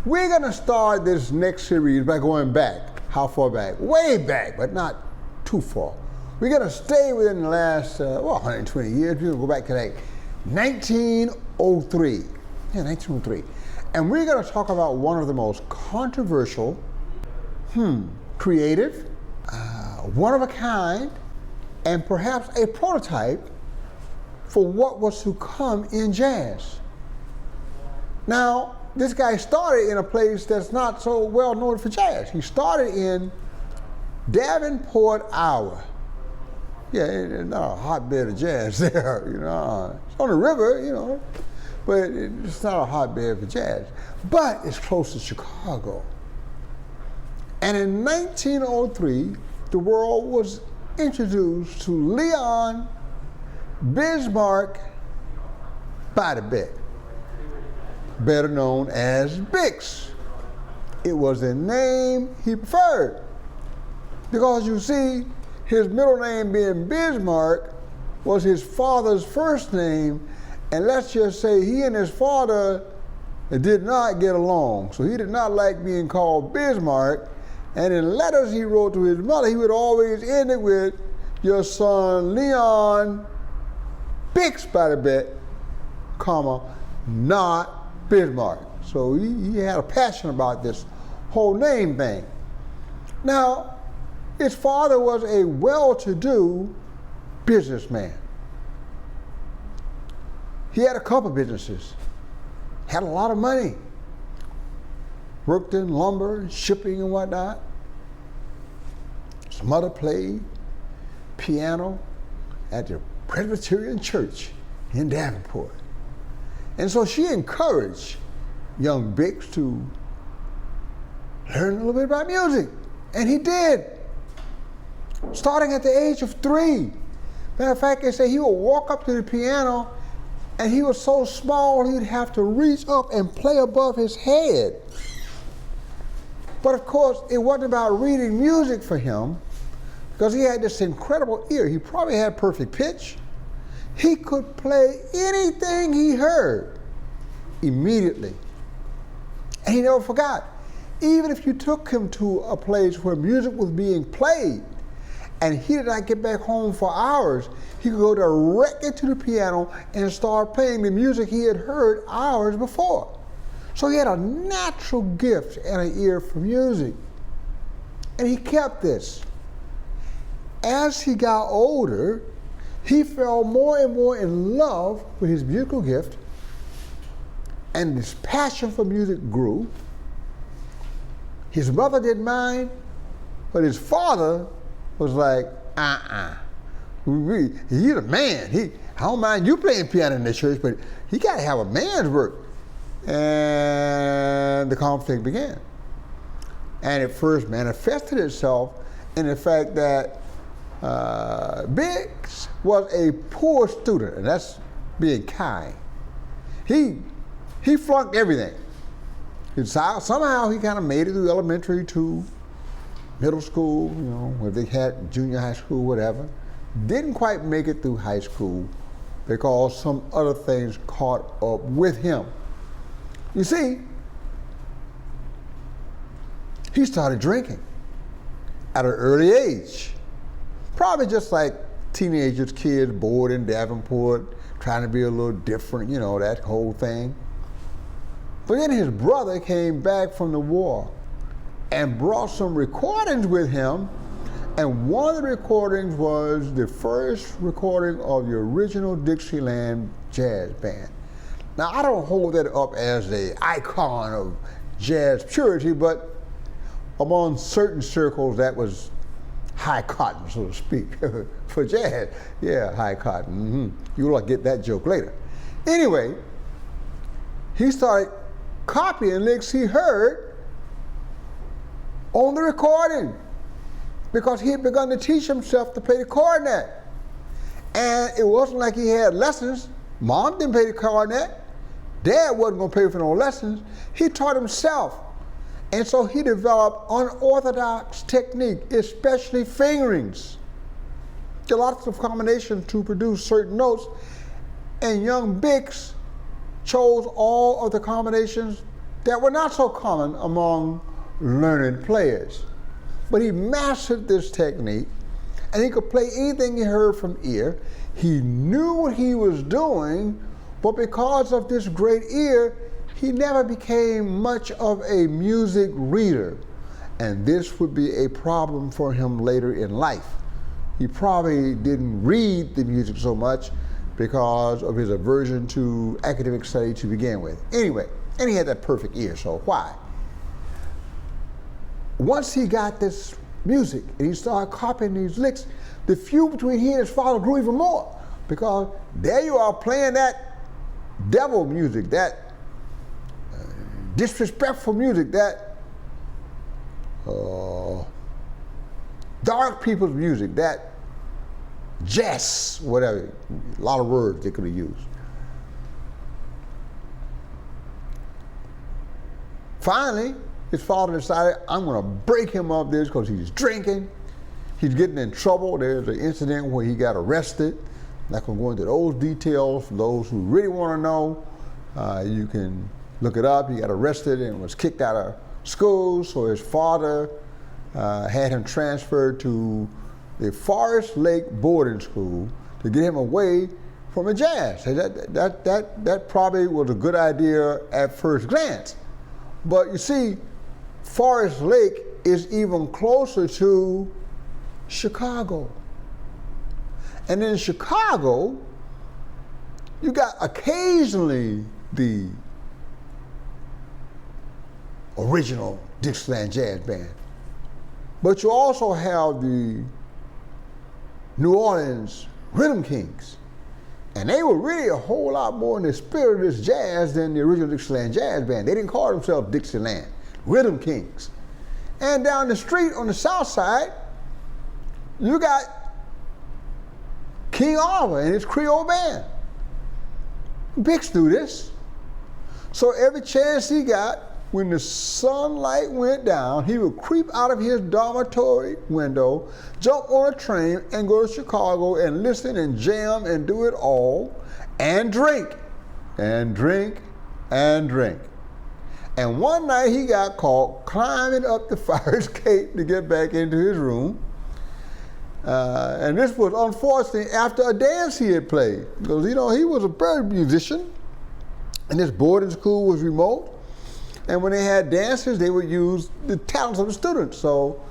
We're going to start this next series by going back. How far back? Way back, but not too far. We're going to stay within the last, 120 years. We're going to go back to like 1903. Yeah, 1903. And we're going to talk about one of the most controversial, creative, one of a kind, and perhaps a prototype for what was to come in jazz. Now, this guy started in a place that's not so well known for jazz. He started in Davenport, Iowa. Yeah, it's not a hotbed of jazz there, It's on the river, but it's not a hotbed for jazz. But it's close to Chicago. And in 1903, the world was introduced to Leon Bismarck Beiderbecke, better known as Bix. It was the name he preferred. Because you see, his middle name being Bismarck was his father's first name, and let's just say he and his father did not get along. So he did not like being called Bismarck, and in letters he wrote to his mother, he would always end it with, your son Leon Bix Beiderbecke, not Bismarck. So he had a passion about this whole name thing. Now, his father was a well-to-do businessman. He had a couple businesses, had a lot of money, worked in lumber, shipping and whatnot. His mother played piano at the Presbyterian Church in Davenport. And so she encouraged young Bix to learn a little bit about music. And he did, starting at the age of 3. Matter of fact, they say he would walk up to the piano and he was so small he'd have to reach up and play above his head. But of course, it wasn't about reading music for him, because he had this incredible ear. He probably had perfect pitch. He could play anything he heard immediately. And he never forgot. Even if you took him to a place where music was being played and he did not get back home for hours, he could go directly to the piano and start playing the music he had heard hours before. So he had a natural gift and an ear for music. And he kept this. As he got older, he fell more and more in love with his musical gift, and his passion for music grew. His mother didn't mind, but his father was like, he's a man. I don't mind you playing piano in the church, but he got to have a man's work. And the conflict began. And it first manifested itself in the fact that Bix was a poor student, and that's being kind. He flunked everything. Somehow he kind of made it through elementary to middle school, where they had junior high school, whatever. Didn't quite make it through high school because some other things caught up with him. You see, he started drinking at an early age. Probably just like teenagers, kids bored in Davenport, trying to be a little different, that whole thing. But then his brother came back from the war and brought some recordings with him, and one of the recordings was the first recording of the original Dixieland jazz band. Now, I don't hold that up as an icon of jazz purity, but among certain circles, that was high cotton, so to speak, for jazz. Yeah, high cotton. You'll get that joke later. Anyway, he started copying licks he heard on the recording because he had begun to teach himself to play the cornet. And it wasn't like he had lessons. Mom didn't play the cornet. Dad wasn't going to pay for no lessons. He taught himself. And so he developed unorthodox technique, especially fingerings. There are lots of combinations to produce certain notes, and young Bix chose all of the combinations that were not so common among learned players. But he mastered this technique, and he could play anything he heard from ear. He knew what he was doing, but because of this great ear, he never became much of a music reader. And this would be a problem for him later in life. He probably didn't read the music so much because of his aversion to academic study to begin with. Anyway, and he had that perfect ear, so why? Once he got this music and he started copying these licks, the feud between he and his father grew even more, because there you are playing that devil music, that disrespectful music, that dark people's music, that jazz, whatever, a lot of words they could have used. Finally, his father decided, I'm going to break him of this because he's drinking. He's getting in trouble. There's an incident where he got arrested. I'm not going to go into those details. For those who really want to know, you can look it up. He got arrested and was kicked out of school, so his father had him transferred to the Forest Lake boarding school to get him away from the jazz. That probably was a good idea at first glance. But you see, Forest Lake is even closer to Chicago. And in Chicago, you got occasionally the original Dixieland Jazz Band. But you also have the New Orleans Rhythm Kings. And they were really a whole lot more in the spirit of this jazz than the original Dixieland Jazz Band. They didn't call themselves Dixieland, Rhythm Kings. And down the street on the south side, you got King Oliver and his Creole Band. Bix do this. So every chance he got, when the sunlight went down, he would creep out of his dormitory window, jump on a train, and go to Chicago and listen and jam and do it all, and drink, and drink, and drink. And one night he got caught climbing up the fire escape to get back into his room. And this was unfortunately after a dance he had played. Because, you know, he was a very musician, and this boarding school was remote. And when they had dances, they would use the talents of the students. So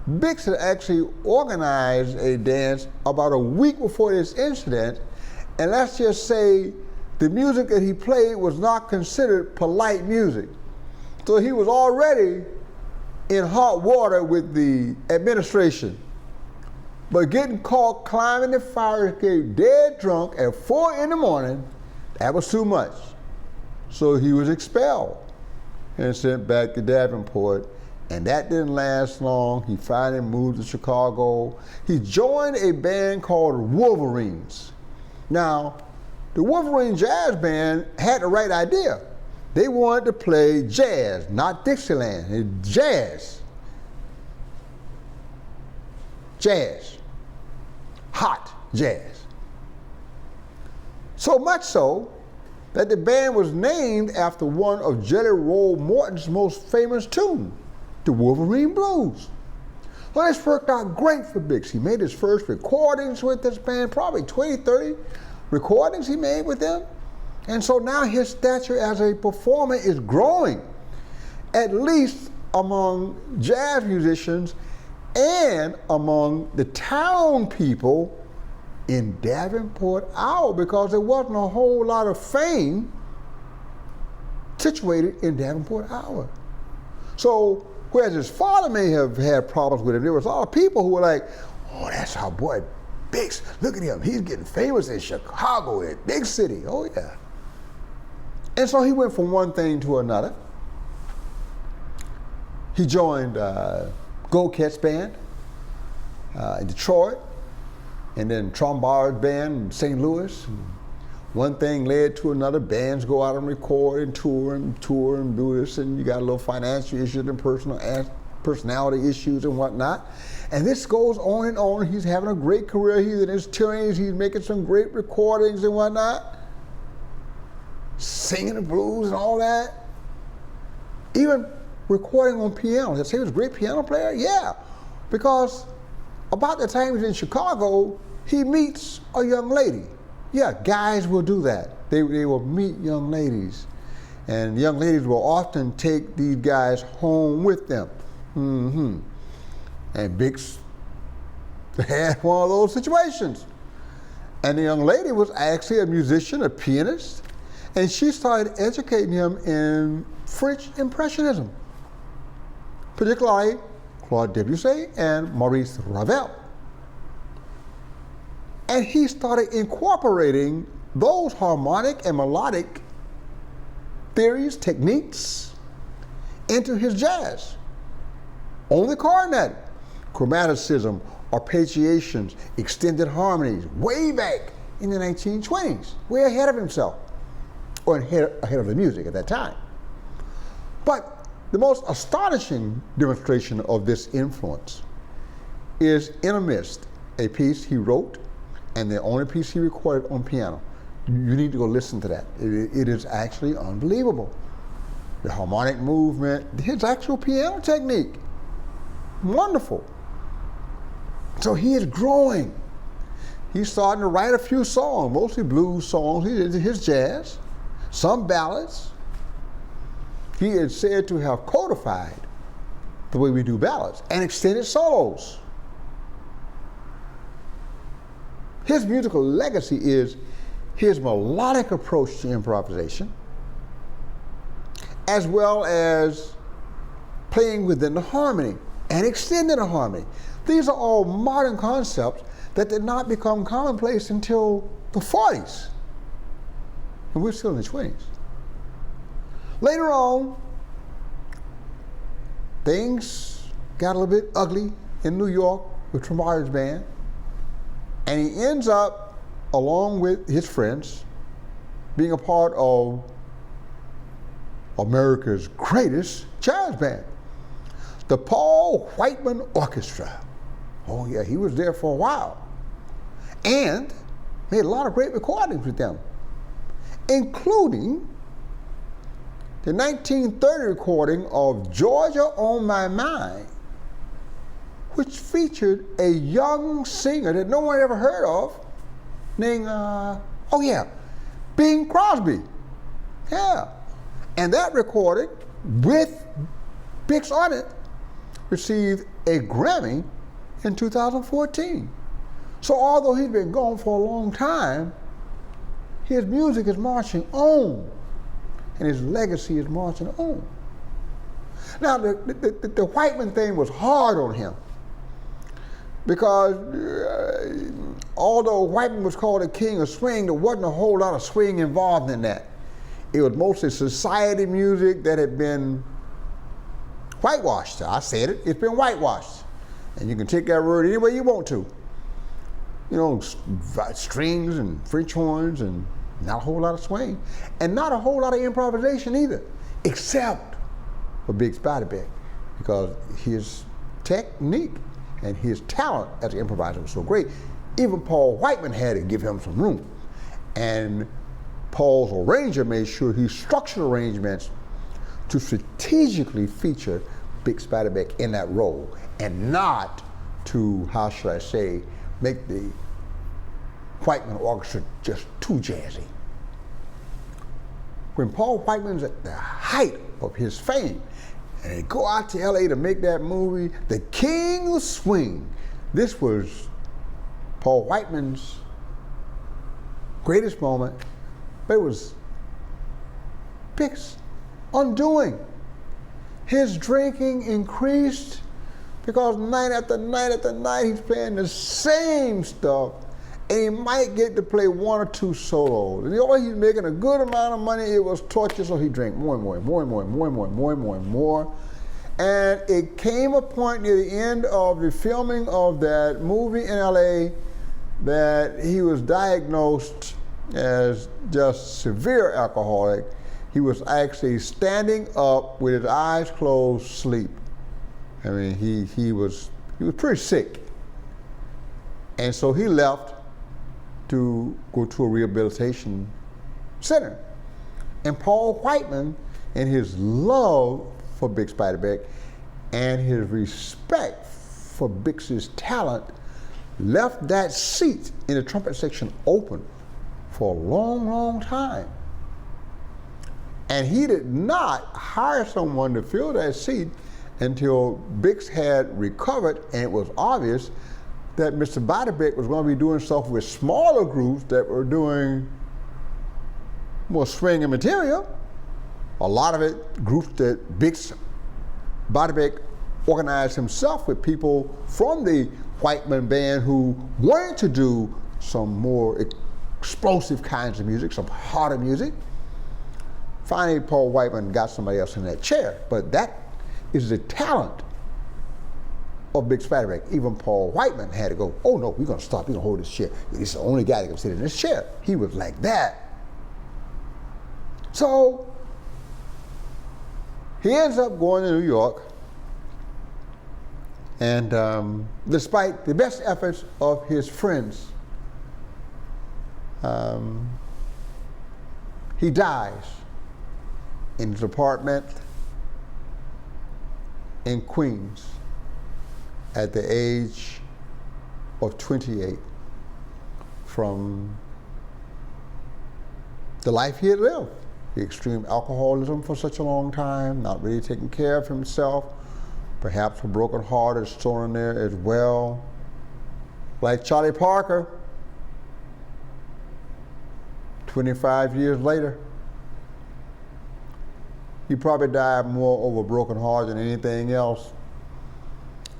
Bix had actually organized a dance about a week before this incident. And let's just say the music that he played was not considered polite music. So he was already in hot water with the administration. But getting caught climbing the fire escape dead drunk at 4 in the morning, that was too much. So he was expelled and sent back to Davenport, and that didn't last long. He finally moved to Chicago. He joined a band called Wolverines. Now, the Wolverine Jazz Band had the right idea. They wanted to play jazz, not Dixieland, jazz. Jazz, hot jazz. So much so that the band was named after one of Jelly Roll Morton's most famous tunes, the Wolverine Blues. Well, this worked out great for Bix. He made his first recordings with this band, probably 20, 30 recordings he made with them. And so now his stature as a performer is growing, at least among jazz musicians and among the town people in Davenport, Iowa, because there wasn't a whole lot of fame situated in Davenport, Iowa. So whereas his father may have had problems with him, there was a lot of people who were like, oh, that's our boy Bix. Look at him. He's getting famous in Chicago, a big city. Oh, yeah. And so he went from one thing to another. He joined Go Cats Band in Detroit, and then Trombard's band in St. Louis. One thing led to another. Bands go out and record and tour and do this, and you got a little financial issues and personality issues and whatnot. And this goes on and on. He's having a great career. He's in his 20s. He's making some great recordings and whatnot, singing the blues and all that. even recording on piano. They say he was a great piano player? Yeah, because about the time he was in Chicago, he meets a young lady. Yeah, guys will do that. They will meet young ladies. And young ladies will often take these guys home with them. Mm-hmm. And Bix had one of those situations. And the young lady was actually a musician, a pianist, and she started educating him in French Impressionism, particularly Claude Debussy and Maurice Ravel. And he started incorporating those harmonic and melodic theories, techniques, into his jazz. On the cornet, chromaticism, arpeggiations, extended harmonies, way back in the 1920s, way ahead of himself, or ahead of the music at that time. But the most astonishing demonstration of this influence is In a Mist, a piece he wrote and the only piece he recorded on piano. You need to go listen to that. It is actually unbelievable. The harmonic movement, his actual piano technique, wonderful. So he is growing. He's starting to write a few songs, mostly blues songs. He did his jazz, some ballads. He is said to have codified the way we do ballads and extended solos. His musical legacy is his melodic approach to improvisation, as well as playing within the harmony and extending the harmony. These are all modern concepts that did not become commonplace until the 40s, and we're still in the 20s. Later on, things got a little bit ugly in New York with Tremar's band, and he ends up, along with his friends, being a part of America's greatest jazz band, the Paul Whiteman Orchestra. Oh yeah, he was there for a while, and made a lot of great recordings with them, including the 1930 recording of Georgia on My Mind, which featured a young singer that no one ever heard of, named, Bing Crosby. Yeah. And that recording, with Bix on it, received a Grammy in 2014. So although he's been gone for a long time, his music is marching on, and his legacy is marching on. Now, the Whiteman thing was hard on him, because although Whiteman was called the king of swing, there wasn't a whole lot of swing involved in that. It was mostly society music that had been whitewashed. I said it, it's been whitewashed. And you can take that word any way you want to. You know, strings and French horns and not a whole lot of swing. And not a whole lot of improvisation either, except for Big Beiderbecke, because his technique and his talent as an improviser was so great. Even Paul Whiteman had to give him some room. And Paul's arranger made sure he structured arrangements to strategically feature Big Beiderbecke in that role, and not to, how should I say, make the Whiteman Orchestra just too jazzy. When Paul Whiteman's at the height of his fame, and they go out to LA to make that movie, The King of Swing, this was Paul Whiteman's greatest moment, but it was Bix's undoing. His drinking increased because night after night after night he's playing the same stuff, and he might get to play one or two solos. And although he's making a good amount of money, it was torture, so he drank more and more and more and more and more and more and more and more and more. And it came a point near the end of the filming of that movie in LA that he was diagnosed as just severe alcoholic. He was actually standing up with his eyes closed, sleep. I mean, he was pretty sick. And so he left to go to a rehabilitation center. And Paul Whiteman, in his love for Bix Beiderbecke and his respect for Bix's talent left that seat in the trumpet section open for a long, long time. And he did not hire someone to fill that seat until Bix had recovered and it was obvious that Mr. Beiderbecke was going to be doing stuff with smaller groups that were doing more swing and material. A lot of it groups that Bix Beiderbecke organized himself with people from the Whiteman band who wanted to do some more explosive kinds of music, some harder music. Finally, Paul Whiteman got somebody else in that chair, but that is the talent of Bix Beiderbecke. Even Paul Whiteman had to go, oh no, we're gonna stop, we're gonna hold this chair. He's the only guy that can sit in this chair. He was like that. So, he ends up going to New York, and despite the best efforts of his friends, he dies in his apartment in Queens at the age of 28 from the life he had lived. The extreme alcoholism for such a long time, not really taking care of himself, perhaps a broken heart is thrown in there as well. Like Charlie Parker, 25 years later, he probably died more of a broken heart than anything else.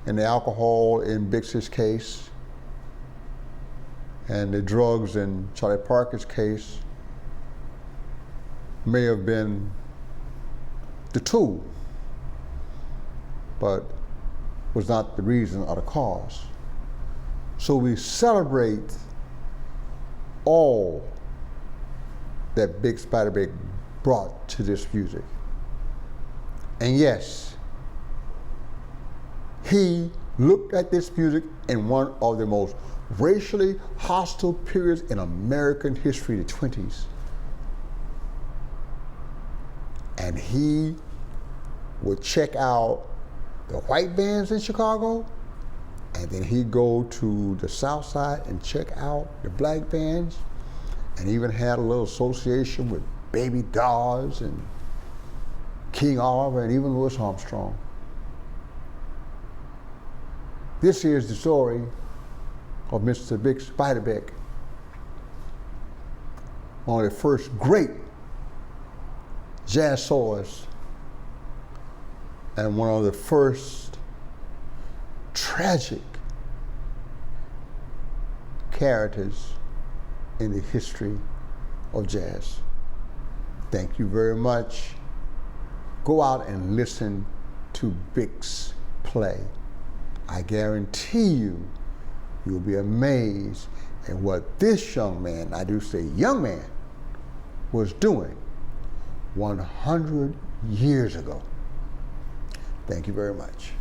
And the alcohol in Bix's case, and the drugs in Charlie Parker's case, may have been the tool, but was not the reason or the cause. So we celebrate all that Bix Beiderbecke brought to this music. And yes, he looked at this music in one of the most racially hostile periods in American history, the 20s. And he would check out the white bands in Chicago, and then he'd go to the South Side and check out the black bands, and even had a little association with Baby Dawes and King Oliver and even Louis Armstrong. This is the story of Mr. Bix Beiderbecke, one of the first great jazz soloists and one of the first tragic characters in the history of jazz. Thank you very much. Go out and listen to Bix play. I guarantee you, you'll be amazed at what this young man, I do say young man, was doing 100 years ago. Thank you very much.